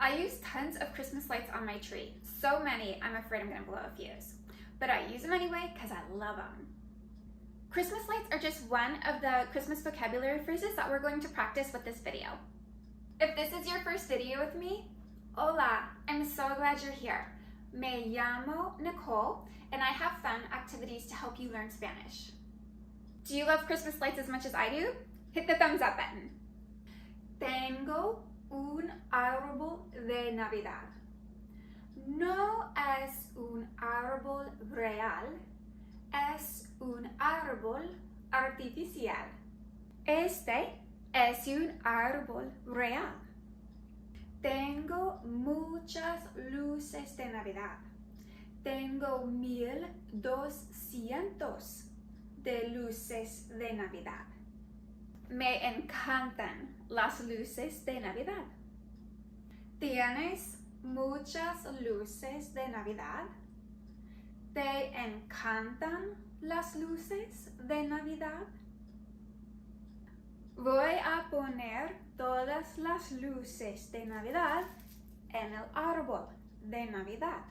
I use tons of Christmas lights on my tree. So many, I'm afraid I'm gonna blow a fuse. But I use them anyway because I love them. Christmas lights are just one of the Christmas vocabulary phrases that we're going to practice with this video. If this is your first video with me, hola, I'm so glad you're here. Me llamo Nicole, and I have fun activities to help you learn Spanish. Do you love Christmas lights as much as I do? Hit the thumbs up button. Tengo un árbol de Navidad. No es un árbol real, es un árbol artificial. Este es un árbol real. Tengo muchas luces de Navidad. Tengo 1200 de luces de Navidad. Me encantan las luces de Navidad. ¿Tienes muchas luces de Navidad? ¿Te encantan las luces de Navidad? Voy a poner todas las luces de Navidad en el árbol de Navidad.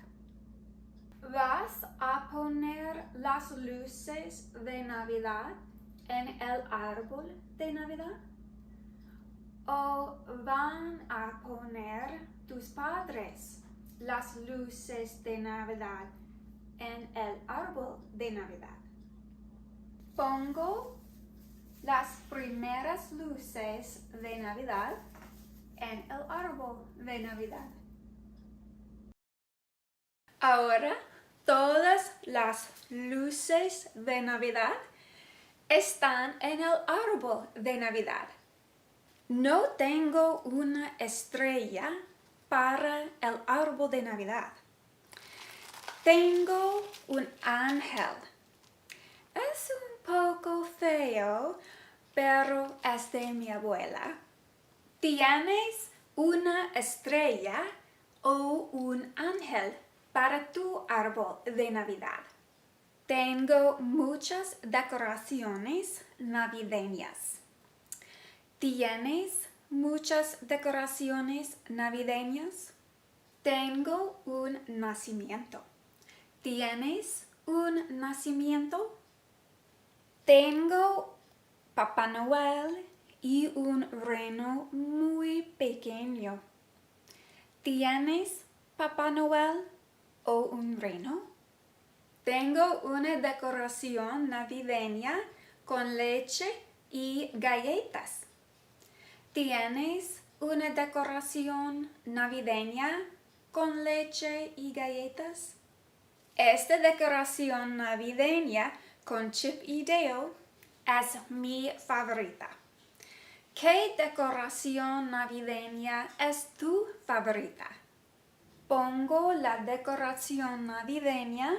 ¿Vas a poner las luces de Navidad en el árbol de Navidad? ¿O van a poner tus padres las luces de Navidad en el árbol de Navidad? Pongo las primeras luces de Navidad en el árbol de Navidad. Ahora todas las luces de Navidad están en el árbol de Navidad. No tengo una estrella para el árbol de Navidad. Tengo un ángel. Es un poco feo, pero es de mi abuela. ¿Tienes una estrella o un ángel para tu árbol de Navidad? Tengo muchas decoraciones navideñas. ¿Tienes muchas decoraciones navideñas? Tengo un nacimiento. ¿Tienes un nacimiento? Tengo Papá Noel y un reno muy pequeño. ¿Tienes Papá Noel o un reno? Tengo una decoración navideña con leche y galletas. ¿Tienes una decoración navideña con leche y galletas? Esta decoración navideña con Chip y Dale es mi favorita. ¿Qué decoración navideña es tu favorita? Pongo la decoración navideña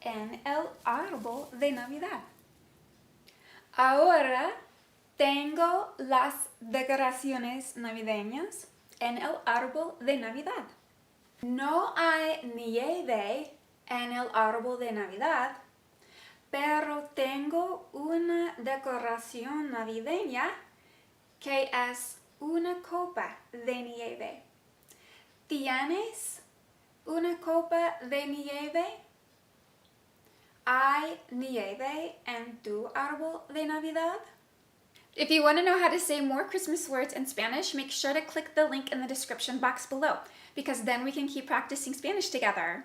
en el árbol de Navidad. Ahora tengo las decoraciones navideñas en el árbol de Navidad. No hay nieve en el árbol de Navidad, pero tengo una decoración navideña que es una copa de nieve. ¿Tienes una copa de nieve? ¿Hay nieve en tu árbol de Navidad? If you want to know how to say more Christmas words in Spanish, make sure to click the link in the description box below, because then we can keep practicing Spanish together.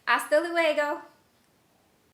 Hasta luego!